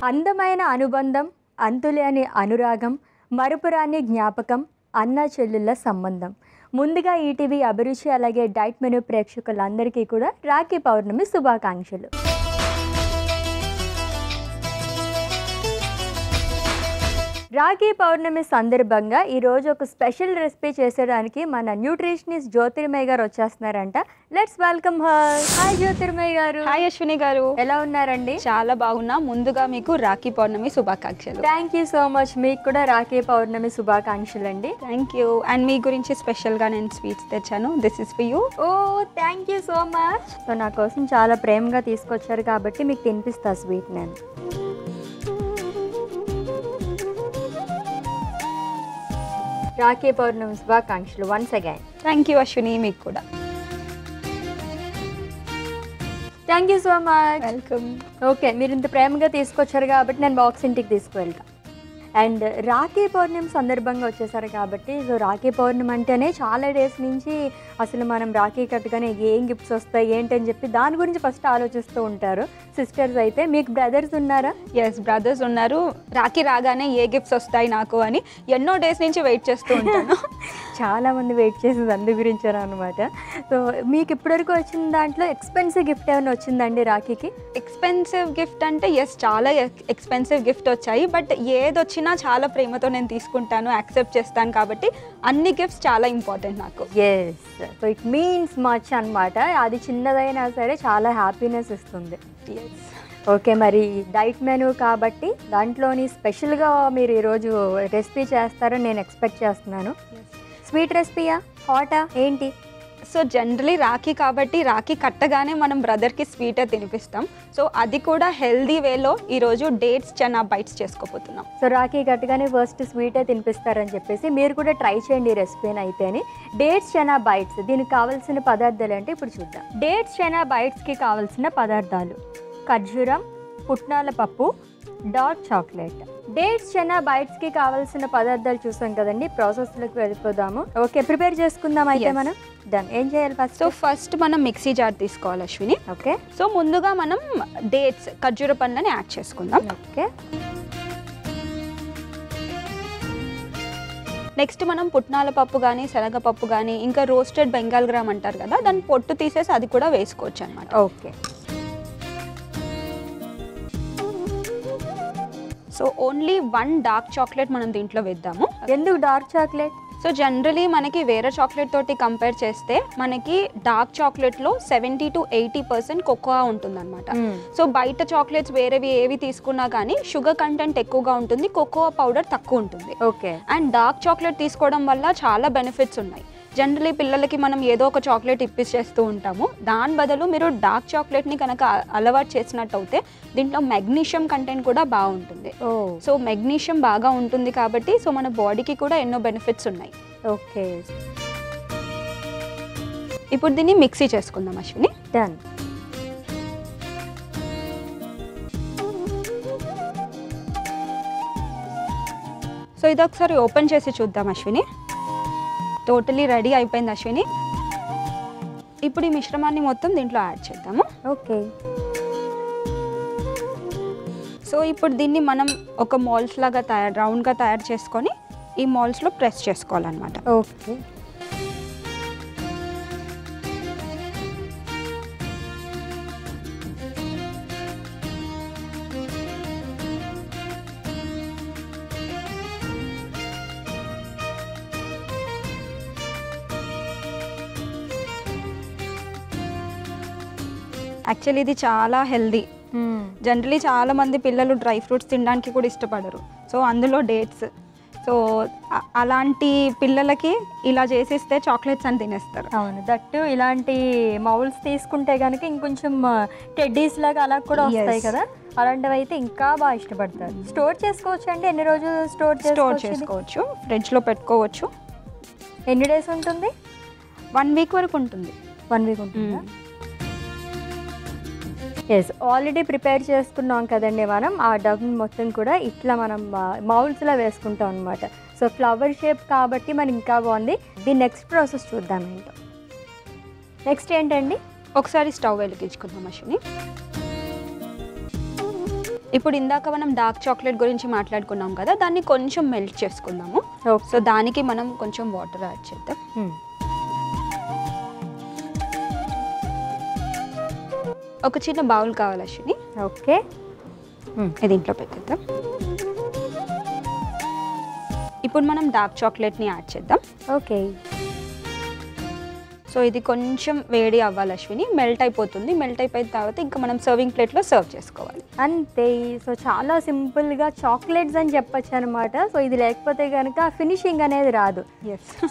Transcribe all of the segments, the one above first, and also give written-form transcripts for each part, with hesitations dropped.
అందమైన అనుబంధం, అంతులేని అనురాగం, మరుపురాని జ్ఞాపకం, అన్న చెల్లెళ్ళ సంబంధం. ముందుగా ఈటీవీ అభిరుచి అలాగే డైట్ మెనూ ప్రేక్షకులందరికీ కూడా రాఖీ పౌర్ణమి శుభాకాంక్షలు. రాఖీ పౌర్ణమి సందర్భంగా ఈరోజు ఒక స్పెషల్ రెసిపీ చేసేయడానికి మన న్యూట్రిషనిస్ట్ జ్యోతిర్మయ్య గారు వచ్చేస్తున్నారంట. Let's welcome her. Hi Jyothirmayya garu. Hi Ashwini గారు, ఎలా ఉన్నారండి? చాలా బాగున్నా. ముందుగా మీకు రాఖీ పౌర్ణమి శుభాకాంక్షలు. Thank you so much. మీకు కూడా రాఖీ పౌర్ణమి శుభాకాంక్షలు అండి. Thank you. అండ్ మీ గురించి స్పెషల్గా నేను స్వీట్స్ తెచ్చాను. This is for you. Oh thank you so much. So నా కోసం చాలా ప్రేమగా తీసుకొచ్చారు కాబట్టి మీకు తినిపిస్తా స్వీట్ నేను. రాఖీ పౌర్ణమి శుభాకాంక్షలు once again. Thank you Ashwini, మీకు కూడా. Thank you so much. Welcome. Okay, మీరు ఇంత ప్రేమగా తీసుకొచ్చారు కాబట్టి నేను బాక్స్ ఇంటికి తీసుకువెళ్తా. అండ్ రాఖీ పౌర్ణమి సందర్భంగా వచ్చేసారు కాబట్టి సో రాఖీ పౌర్ణమి అంటేనే చాలా డేస్ నుంచి అసలు మనం రాఖీ కట్టగానే ఏం గిఫ్ట్స్ వస్తాయి ఏంటని చెప్పి దాని గురించి ఫస్ట్ ఆలోచిస్తూ ఉంటారు సిస్టర్స్. అయితే మీకు బ్రదర్స్ ఉన్నారా? ఎస్, బ్రదర్స్ ఉన్నారు. రాఖీ రాగానే ఏ గిఫ్ట్స్ వస్తాయి నాకు అని ఎన్నో డేస్ నుంచి వెయిట్ చేస్తూ ఉంటాను. చాలామంది వెయిట్ చేసేది అందు గురించారు అనమాట. సో మీకు ఇప్పటివరకు వచ్చిన దాంట్లో ఎక్స్పెన్సివ్ గిఫ్ట్ ఏమైనా వచ్చిందండి రాఖీకి? ఎక్స్పెన్సివ్ గిఫ్ట్ అంటే ఎస్, చాలా ఎక్స్పెన్సివ్ గిఫ్ట్ వచ్చాయి. బట్ ఏది వచ్చినా చాలా ప్రేమతో నేను తీసుకుంటాను, యాక్సెప్ట్ చేస్తాను. కాబట్టి అన్ని గిఫ్ట్స్ చాలా ఇంపార్టెంట్ నాకు. Yes, so it means much అనమాట. అది చిన్నదైనా సరే చాలా హ్యాపీనెస్ ఇస్తుంది. ఎస్. ఓకే, మరి డైట్ మెనూ కాబట్టి దాంట్లోని స్పెషల్గా మీరు ఈరోజు రెసిపీ చేస్తారని నేను ఎక్స్పెక్ట్ చేస్తున్నాను. స్వీట్ రెసిపీయా, హాటా, ఏంటి? సో జనరలీ రాఖీ కాబట్టి రాఖీ కట్టగానే మనం బ్రదర్కి స్వీటే తినిపిస్తాం. సో అది కూడా హెల్దీ వేలో ఈరోజు డేట్స్ చనా బైట్స్ చేసుకోబోతున్నాం. సో రాఖీ కట్టగానే ఫస్ట్ స్వీటే తినిపిస్తారని చెప్పేసి మీరు కూడా ట్రై చేయండి ఈ రెసిపీని. అయితేనే డేట్స్ చనా బైట్స్, దీనికి కావాల్సిన పదార్థాలు అంటే ఇప్పుడు చూద్దాం. డేట్స్ చనా బైట్స్కి కావాల్సిన పదార్థాలు: ఖర్జూరం, పుట్నాల పప్పు, డార్క్ చాక్లెట్. డేట్స్ చనా బైట్స్కి కావాల్సిన పదార్థాలు చూసాం కదండి. ప్రాసెస్లోకి వెళ్ళిపోదాము. ఓకే, ప్రిపేర్ చేసుకుందాం అయితే మనం. డన్. ఏం చేయాలి ఫస్ట్? సో ఫస్ట్ మనం మిక్సీ జార్ తీసుకోవాలి అశ్విని. ఓకే. సో ముందుగా మనం డేట్స్, ఖర్జూర పండ్లని యాడ్ చేసుకుందాం. ఓకే. నెక్స్ట్ మనం పుట్నాల పప్పు కానీ శనగపప్పు కానీ ఇంకా రోస్టెడ్ బెంగాల్ గ్రామ్ అంటారు కదా, దాన్ని పొట్టు తీసేసి అది కూడా వేసుకోవచ్చు అనమాట. Okay. So only 1 dark chocolate మనం దీంట్లో వేద్దాము. ఎందుకు డార్క్ చాక్లెట్? సో జనరలీ మనకి వేరే చాక్లెట్ తోటి కంపేర్ చేస్తే మనకి డార్క్ చాక్లెట్లో 70 to 80% కోకోవా ఉంటుందన్నమాట. సో బయట చాక్లెట్స్ వేరేవి ఏవి తీసుకున్నా కానీ షుగర్ కంటెంట్ ఎక్కువగా ఉంటుంది, కోకోవా పౌడర్ తక్కువ ఉంటుంది. ఓకే. అండ్ డార్క్ చాక్లెట్ తీసుకోవడం వల్ల చాలా బెనిఫిట్స్ ఉన్నాయి. జనరలీ పిల్లలకి మనం ఏదో ఒక చాక్లెట్ ఇప్పించేస్తూ ఉంటాము. దాని బదులు మీరు డార్క్ చాక్లెట్ని కనుక అలవాటు చేసినట్టు అయితే దీంట్లో మెగ్నీషియం కంటెంట్ కూడా బాగుంటుంది. సో మెగ్నీషియం బాగా ఉంటుంది కాబట్టి సో మన బాడీకి కూడా ఎన్నో బెనిఫిట్స్ ఉన్నాయి. ఓకే. ఇప్పుడు దీన్ని మిక్సీ చేసుకుందాం అశ్విని. డన్. సో ఇది ఒకసారి ఓపెన్ చేసి చూద్దాం అశ్విని. టోటలీ రెడీ అయిపోయింది అశ్విని. ఇప్పుడు ఈ మిశ్రమాన్ని మొత్తం దీంట్లో యాడ్ చేద్దాము. ఓకే. సో ఇప్పుడు దీన్ని మనం ఒక మాల్స్ లాగా రౌండ్గా తయారు చేసుకొని ఈ మాల్స్లో ప్రెస్ చేసుకోవాలన్నమాట. ఓకే. యాక్చువల్లీ ఇది చాలా హెల్దీ. జనరలీ చాలా మంది పిల్లలు డ్రై ఫ్రూట్స్ తినడానికి కూడా ఇష్టపడరు. సో అందులో డేట్స్. సో అలాంటి పిల్లలకి ఇలా చేసిస్తే చాక్లెట్స్ అని తినేస్తారు. అవును, దట్టు ఇలాంటి మౌల్స్ తీసుకుంటే కనుక ఇంకొంచెం టెడ్డీస్ లాగా అలా కూడా వస్తాయి కదా, అలాంటివి అయితే ఇంకా బాగా ఇష్టపడతారు. స్టోర్ చేసుకోవచ్చు అండి? ఎన్ని రోజులు స్టోర్ చేసుకోవచ్చు? ఫ్రిడ్జ్లో పెట్టుకోవచ్చు. ఎన్ని డేస్ ఉంటుంది? 1 వీక్ వరకు ఉంటుంది. 1 వీక్ ఉంటుంది. ఎస్, ఆల్రెడీ ప్రిపేర్ చేసుకున్నాం కదండి మనం. ఆ డబ్ని మొత్తం కూడా ఇట్లా మనం మౌల్స్లో వేసుకుంటాం అనమాట. సో ఫ్లవర్ షేప్ కాబట్టి మనకి ఇంకా బాగుంది. దీని నెక్స్ట్ ప్రాసెస్ చూద్దాం ఏంటో. నెక్స్ట్ ఏంటండి? ఒకసారి స్టవ్ వెలిగించుకుందాం అశ్విని. ఇప్పుడు ఇందాక మనం డార్క్ చాక్లెట్ గురించి మాట్లాడుకున్నాం కదా, దాన్ని కొంచెం మెల్ట్ చేసుకుందాము. సో దానికి మనం కొంచెం వాటర్ యాడ్ చేద్దాం. ఒక చిన్న బౌల్ కావాలి అశ్విని. ఓకే, ఇది ఇంట్లో పెట్టేద్దాం. ఇప్పుడు మనం డార్క్ చాక్లెట్ని యాడ్ చేద్దాం. ఓకే, సో ఇది కొంచెం వేడి అవ్వాలి అశ్విని, మెల్ట్ అయిపోతుంది. మెల్ట్ అయిపోయిన తర్వాత ఇంకా మనం సర్వింగ్ ప్లేట్లో సర్వ్ చేసుకోవాలి. అంతే. సో చాలా సింపుల్గా చాక్లెట్స్ అని చెప్పచ్చు అనమాట. సో ఇది లేకపోతే కనుక ఫినిషింగ్ అనేది రాదు.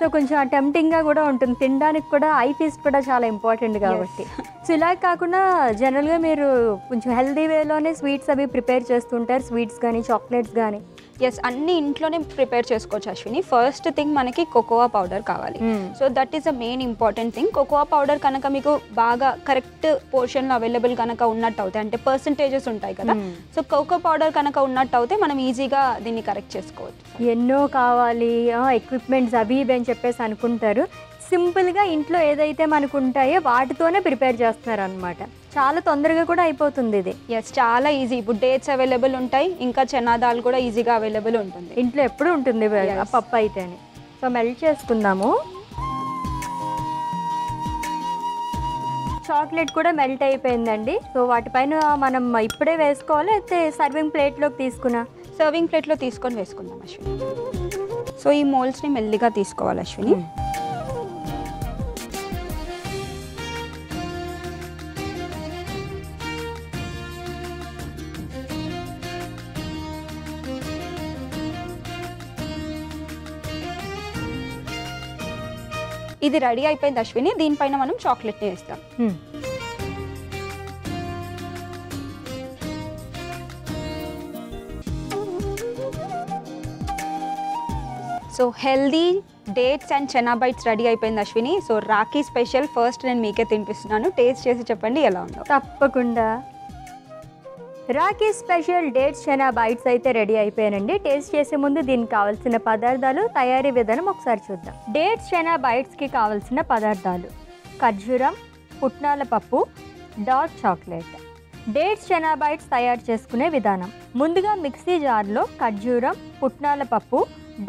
సో కొంచెం టెంప్టింగ్గా కూడా ఉంటుంది తినడానికి కూడా. ఐ ఫీస్ట్ కూడా చాలా ఇంపార్టెంట్ కాబట్టి. సో ఇలా కాకుండా జనరల్గా మీరు కొంచెం హెల్దీ వేలోనే స్వీట్స్ అవి ప్రిపేర్ చేస్తుంటారు, స్వీట్స్ కానీ చాక్లెట్స్ కానీ. ఎస్, అన్ని ఇంట్లోనే ప్రిపేర్ చేసుకోవచ్చు అశ్విని. ఫస్ట్ థింగ్ మనకి కోకోవా పౌడర్ కావాలి. So that is the main important thing. Cocoa powder కనుక మీకు బాగా కరెక్ట్ పోర్షన్లో అవైలబుల్ కనుక ఉన్నట్టు అవుతాయి, అంటే పర్సంటేజెస్ ఉంటాయి కదా. సో కోకో పౌడర్ కనుక ఉన్నట్టు అవుతే మనం ఈజీగా దీన్ని కరెక్ట్ చేసుకోవచ్చు. ఎన్నో కావాలి ఎక్విప్మెంట్స్ అవి ఇవి అని చెప్పేసి అనుకుంటారు. సింపుల్గా ఇంట్లో ఏదైతే మనకు ఉంటాయో వాటితోనే ప్రిపేర్ చేస్తున్నారు అనమాట. చాలా తొందరగా కూడా అయిపోతుంది ఇది. ఎస్, చాలా ఈజీ. ఇప్పుడు డేట్స్ అవైలబుల్ ఉంటాయి, ఇంకా చనాదాల్ కూడా ఈజీగా అవైలబుల్ ఉంటుంది. ఇంట్లో ఎప్పుడు ఉంటుంది పప్పు అయితేనే. సో మెల్ట్ చేసుకుందాము. చాక్లెట్ కూడా మెల్ట్ అయిపోయిందండి. సో వాటిపైన మనం ఇప్పుడే వేసుకోవాలి, అయితే సర్వింగ్ ప్లేట్లోకి తీసుకున్నా? సర్వింగ్ ప్లేట్లో తీసుకొని వేసుకుందాం అశ్విని. సో ఈ మోల్డ్స్ని మెల్లిగా తీసుకోవాలి అశ్విని. ఇది రెడీ అయిపోయింది అశ్విని. దీనిపైన మనం చాక్లెట్ని వేస్తాం. So healthy dates and chana bites ready అయిపోయింది Ashwini. So Rakhi special first నేను మీకే తినిపిస్తున్నాను, టేస్ట్ చేసి చెప్పండి ఎలా ఉందో. తప్పకుండా. Rakhi special dates chana bites అయితే రెడీ అయిపోయానండి. టేస్ట్ చేసే ముందు దీనికి కావాల్సిన పదార్థాలు, తయారీ విధానం ఒకసారి చూద్దాం. డేట్స్ చెనా బైట్స్కి కావాల్సిన పదార్థాలు: ఖర్జూరం, పుట్నాల పప్పు, dark chocolate. Dates chana bites తయారు చేసుకునే విధానం: ముందుగా మిక్సీ జార్లో ఖర్జూరం, పుట్నాల పప్పు,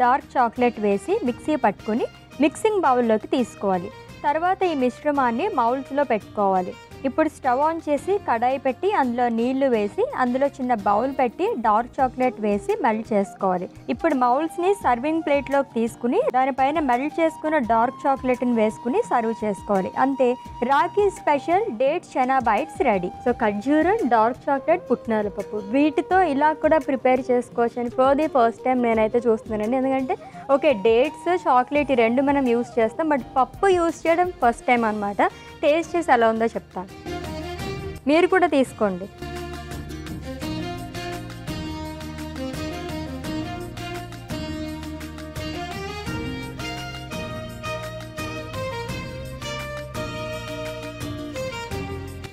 డార్క్ చాక్లెట్ వేసి మిక్సీ పట్టుకుని మిక్సింగ్ బౌల్లోకి తీసుకోవాలి. తర్వాత ఈ మిశ్రమాన్ని మౌల్స్లో పెట్టుకోవాలి. ఇప్పుడు స్టవ్ ఆన్ చేసి కడాయి పెట్టి అందులో నీళ్లు వేసి అందులో చిన్న బౌల్ పెట్టి డార్క్ చాక్లెట్ వేసి మెల్ట్ చేసుకోవాలి. ఇప్పుడు మౌల్స్ని సర్వింగ్ ప్లేట్లోకి తీసుకుని దానిపైన మెల్ట్ చేసుకున్న డార్క్ చాక్లెట్ని వేసుకుని సర్వ్ చేసుకోవాలి. అంతే, Rakhi special dates chana bites ready. So ఖర్జూరం, డార్క్ చాక్లెట్, పుట్నాల పప్పు, వీటితో ఇలా కూడా ప్రిపేర్ చేసుకోవచ్చు అని ఫస్ట్ టైం నేనైతే చూస్తున్నానండి. ఎందుకంటే ఓకే, డేట్స్, చాక్లెట్ ఈ రెండు మనం యూస్ చేస్తాం, బట్ పప్పు యూస్ చేయడం ఫస్ట్ టైం అనమాట. టేస్ట్ చేసి ఎలా ఉందో చెప్తాను, మీరు కూడా తీసుకోండి.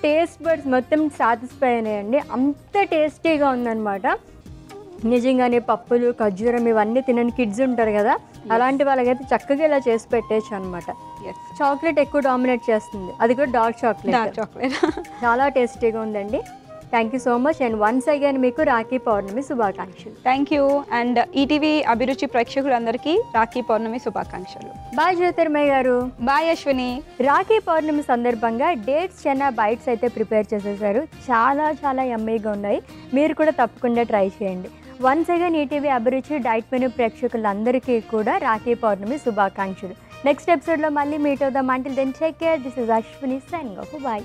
టేస్ట్ బడ్స్ మొత్తం సాటిస్ఫై అయినాయండి. అంత టేస్టీగా ఉందన్నమాట. నిజంగానే పప్పులు, ఖర్జూరం ఇవన్నీ తినని కిడ్స్ ఉంటారు కదా, అలాంటి వాళ్ళకైతే చక్కగా ఇలా చేసి పెట్టేయచ్చు అనమాట. చాక్లెట్ ఎక్కువ డామినేట్ చేస్తుంది, అది కూడా డార్క్ చాక్లెట్. చాలా టేస్టీగా ఉందండి. Thank you so much. And once again మీకు రాఖీ పౌర్ణమి శుభాకాంక్షలు. Thank you. అండ్ ఈటీవీ అభిరుచి ప్రేక్షకులందరికీ రాఖీ పౌర్ణమి శుభాకాంక్షలు. బాయ్ జ్యోతిర్మయ్య గారు. బాయ్ అశ్విని. రాఖీ పౌర్ణమి సందర్భంగా డేట్స్ చెనా బైట్స్ అయితే ప్రిపేర్ చేసేసారు. చాలా చాలా యమ్మీగా ఉన్నాయి. మీరు కూడా తప్పకుండా ట్రై చేయండి. వన్స్ అగైన్ ఈటీవీ అభిరుచి డైట్ మెనూ ప్రేక్షకులందరికీ కూడా రాఖీ పౌర్ణమి శుభాకాంక్షలు. నెక్స్ట్ ఎపిసోడ్లో మళ్ళీ మీట్ అవుదాం. Until then take care. This is Ashwini signing off. Bye.